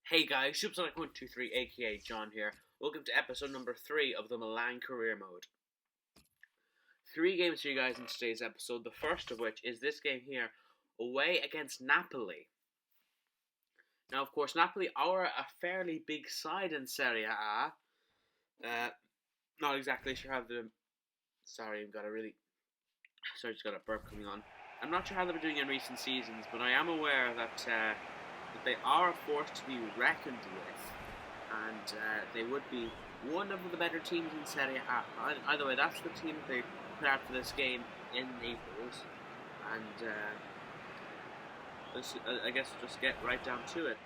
Hey guys, Supersonic123 aka John here. Welcome to episode number 3 of the Milan Career Mode. 3 games for you guys in today's episode, the first of which is this game here, away against Napoli. Now, of course, Napoli are a fairly big side in Serie A. Not exactly sure how the... Sorry, just got a burp coming on. I'm not sure how they've been doing in recent seasons, but I am aware that they are a force to be reckoned with. And they would be one of the better teams in Serie A. Either way, that's the team they put out for this game in Naples. And I guess we'll just get right down to it.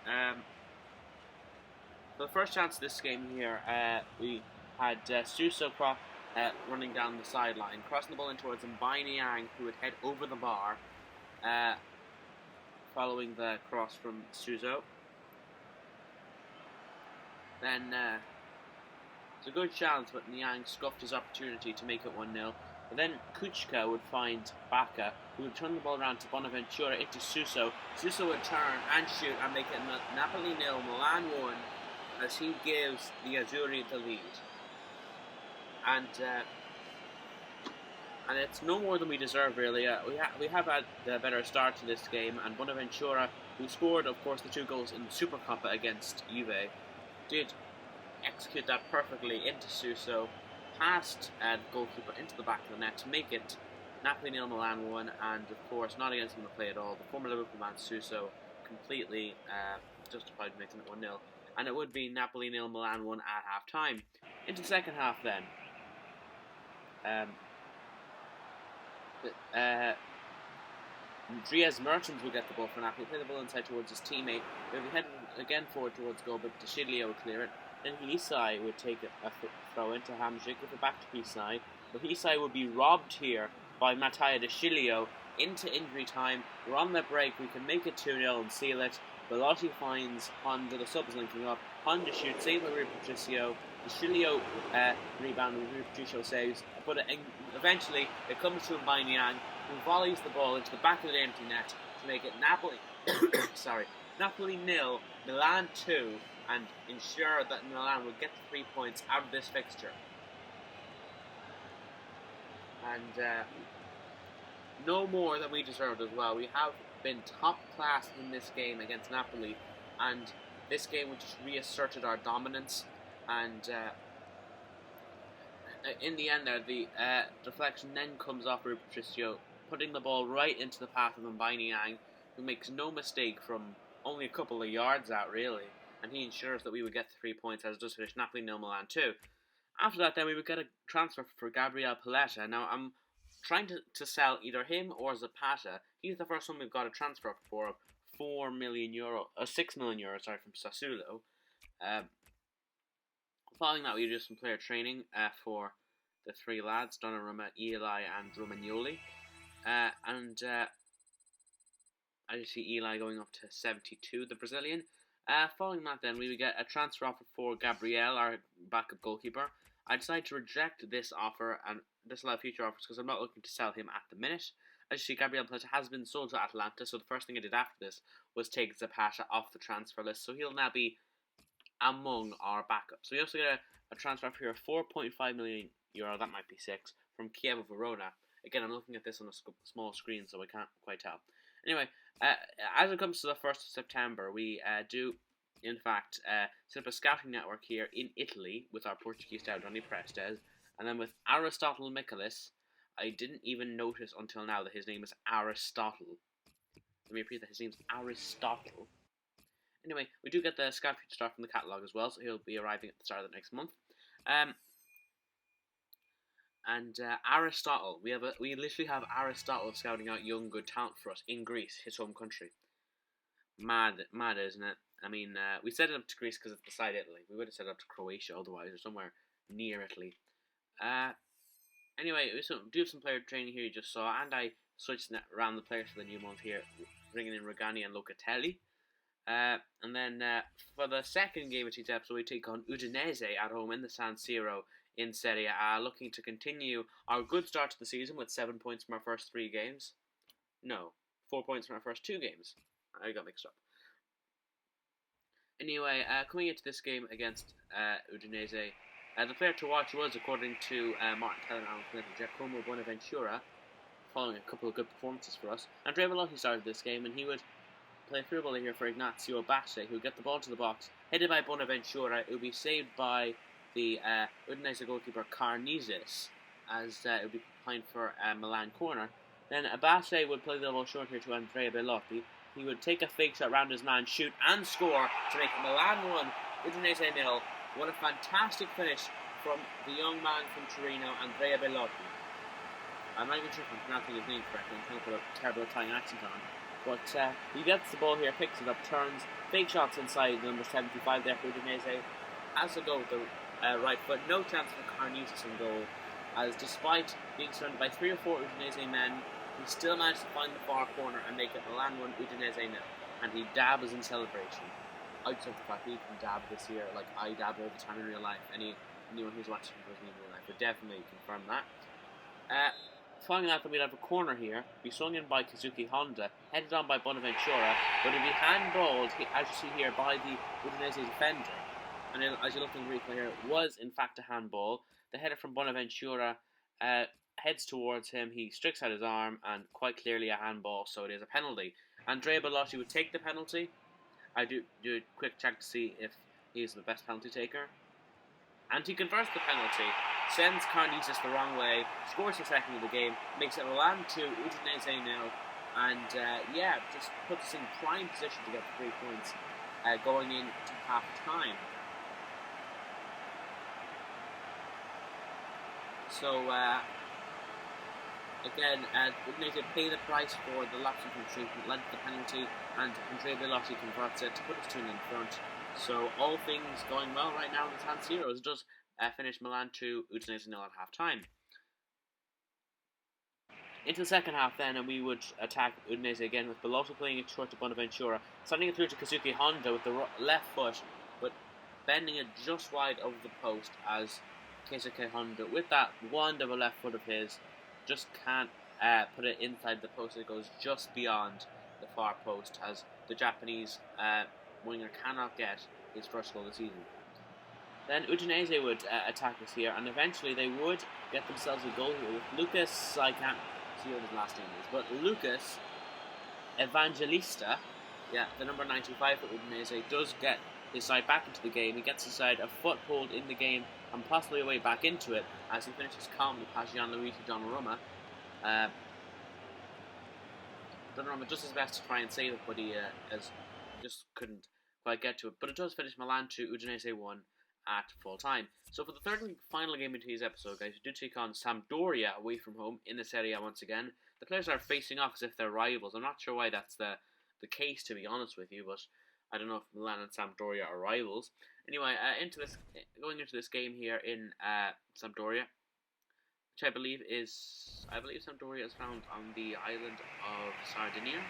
For the first chance of this game here, we had Suso running down the sideline, crossing the ball in towards Mbiniang, who would head over the bar, following the cross from Suso. Then it's a good chance, but Niang scuffed his opportunity to make it 1-0. But then Kuchka would find Bacca, who would turn the ball around to Bonaventura into Suso. Suso would turn and shoot and make it Napoli 0, Milan 1, as he gives the Azzurri the lead. And it's no more than we deserve, really. We have had a better start to this game, and Bonaventura, who scored, of course, the 2 goals in the Supercoppa against Juve, did execute that perfectly into Suso, past the goalkeeper into the back of the net to make it Napoli 0, Milan 1, and of course not against him to play at all. The former Liverpool man Suso completely justified making it 1-0, and it would be Napoli 0, Milan 1 at half time. Into the second half then. Dries Mertens would get the ball for Napoli, play the ball inside towards his teammate. He would head again forward towards goal, but De Sciglio would clear it. Then Hisai would take a throw into Hamzik, give it back to Hisai. But Hisai would be robbed here by Mattia De Sciglio into injury time. We're on the break, we can make it 2-0 and seal it. Belotti finds Honda, the subs linking up. Honda shoots, saved by Rui Patricio. De Sciglio rebound, Rui Patricio saves. But eventually it comes to Mbiniang, who volleys the ball into the back of the empty net to make it Napoli Napoli 0, Milan 2, and ensure that Milan would get the 3 points out of this fixture. And no more than we deserved as well. We have been top class in this game against Napoli, and this game we just reasserted our dominance. And in the end there, the deflection then comes off Rui Patricio, putting the ball right into the path of Mbiniang, who makes no mistake from only a couple of yards out, really. And he ensures that we would get the 3 points, as it does finish Napoli 0, Milan 2. After that, then we would get a transfer for Gabriel Paletta. Now, I'm trying to sell either him or Zapata. He's the first one we've got a transfer for of €6 million, from Sassuolo. Following that, we did some player training for the 3 lads, Donnarumma, Eli, and Romagnoli. I just see Eli going up to 72, the Brazilian. Following that, then, we would get a transfer offer for Gabriel, our backup goalkeeper. I decided to reject this offer and disallow future offers because I'm not looking to sell him at the minute. As you see, Gabriel Plata has been sold to Atalanta, so the first thing I did after this was take Zapata off the transfer list, so he'll now be among our backups. So we also get a transfer offer here of €4.5 million, that might be 6, from Chievo Verona. Again, I'm looking at this on a small screen, so I can't quite tell. Anyway, as it comes to the 1st of September, we do, in fact, set up a scouting network here in Italy with our Portuguese scout, Donny Prestes, and then with Aristotle Michaelis. I didn't even notice until now that his name is Aristotle. Let me repeat that, his name's Aristotle. Anyway, we do get the scout feature start from the catalogue as well, so he'll be arriving at the start of the next month. Aristotle, we literally have Aristotle scouting out young good talent for us in Greece, his home country. Mad, isn't it? I mean, we set it up to Greece because it's beside Italy. We would have set it up to Croatia otherwise, or somewhere near Italy. Anyway, we do have some player training here you just saw, and I switched around the players for the new month here, bringing in Regani and Locatelli. And then for the second game of today's episode, we take on Udinese at home in the San Siro in Serie A, looking to continue our good start to the season with 7 points from our first 3 games. No, 4 points from our first 2 games. I got mixed up. Anyway, coming into this game against Udinese, the player to watch was, according to Martin Keller and Alan Giacomo Bonaventura, following a couple of good performances for us. Andrea Velotti started this game, and he would play through ball here for Ignacio Abate, who would get the ball to the box, headed by Bonaventura. It would be saved by the Udinese goalkeeper Carnizes, as it would be behind for a Milan corner. Then Abate would play the ball short here to Andrea Velotti. He would take a fake shot round his man, shoot and score to make Milan 1, Udinese 0. What a fantastic finish from the young man from Torino, Andrea Velotti. I'm not even sure if I'm pronouncing his name correctly. I'm trying to put a terrible Italian accent on. But he gets the ball here, picks it up, turns, fake shots inside number 75 there for Udinese. Has to go with the right foot. No chance for Carnizes in goal, as despite being surrounded by 3 or 4 Udinese men, he still managed to find the far corner and make it Milan 1, Udinese 0. And he dabbles in celebration. Outside the fact he can dab this year, like I dab all the time in real life. Anyone who's watching with me in real life would definitely confirm that. Following that, we'd have a corner here, be swung in by Kazuki Honda, headed on by Bonaventura, but it'd be handballed, as you see here, by the Udinese defender. And then, as you look in the replay here, it was in fact a handball. The header from Bonaventura heads towards him, he strikes out his arm, and quite clearly a handball, so it is a penalty. Andrea Belotti would take the penalty. I do a quick check to see if he's the best penalty taker. And he converts the penalty, sends Carnizes the wrong way, scores the second of the game, makes it Milan 2, Udinese 0, and just puts us in prime position to get the 3 points going into half time. So, again, Udinese pay the price for the lapse in treatment, led the penalty, and Andrea Belotti converts it to put us 2 in front. So, all things going well right now in the San Siro, as it does finish Milan 2, Udinese 0 at half time. Into the second half then, and we would attack Udinese again with Belotti playing it short to Bonaventura, sending it through to Kazuki Honda with the left foot, but bending it just wide over the post, as Kazuki Honda, with that wand of a left foot of his, just can't put it inside the post. It goes just beyond the far post, as the Japanese winger cannot get his first goal of the season. Then Udinese would attack us here, and eventually they would get themselves a goal here with Lucas, I can't see what his last name is, but Lucas Evangelista, the number 95 for Udinese, does get his side back into the game. He gets his side a foothold in the game and possibly a way back into it as he finishes calmly past Gianluigi Donnarumma. Donnarumma does his best to try and save it, but he just couldn't quite get to it. But it does finish Milan 2, Udinese 1 at full time. So for the third and final game in today's episode, guys, we do take on Sampdoria away from home in the Serie A once again. The players are facing off as if they're rivals. I'm not sure why that's the case, to be honest with you, but I don't know if Milan and Sampdoria are rivals. Anyway, going into this game here in Sampdoria, which I believe Sampdoria is found on the island of Sardinia.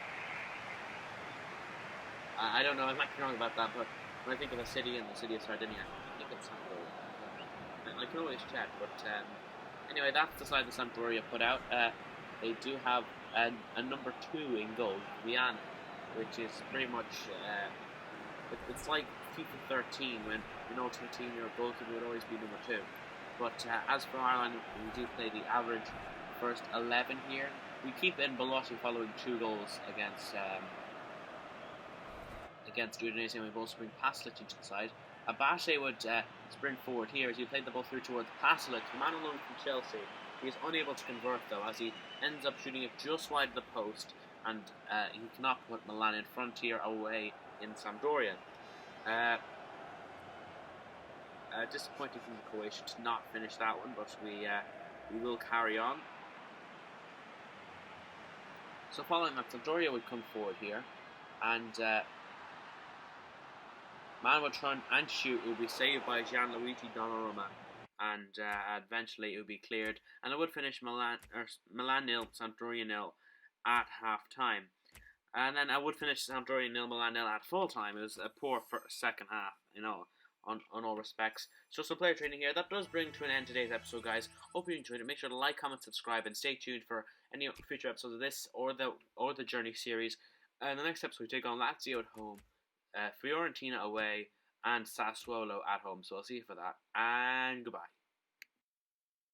I don't know, I might be wrong about that, but when I think of a city in the city of Sardinia, I think it's Sampdoria. I can always check, but anyway, that's the side that Sampdoria put out. They do have a number 2 in goal, Milan, which is pretty much it's like FIFA 13 when an ultimate team your goalkeeper would always be number 2. But as for Ireland, we do play the average first 11 here. We keep in Belotti following 2 goals against Udinese, and we both bring Pasalic into the side. Abate would sprint forward here as he played the ball through towards Pasalic, the man alone from Chelsea. He is unable to convert though, as he ends up shooting it just wide of the post, and he cannot put Milan in front here away in Sampdoria. Disappointing from the Croatian to not finish that one, but we will carry on. So following that, Sampdoria would come forward here, and man would turn and shoot. It would be saved by Gianluigi Donnarumma, and eventually it would be cleared, and it would finish Milan 0, Sampdoria 0 at half time. And then I would finish Sampdoria 0, Milan 0 at full time. It was a poor second half, on all respects. So some player training here. That does bring to an end today's episode, guys. Hope you enjoyed it. Make sure to like, comment, subscribe, and stay tuned for any future episodes of this or the Journey series. And the next episode we take on Lazio at home. Fiorentina away, and Sassuolo at home. So I'll see you for that, and goodbye.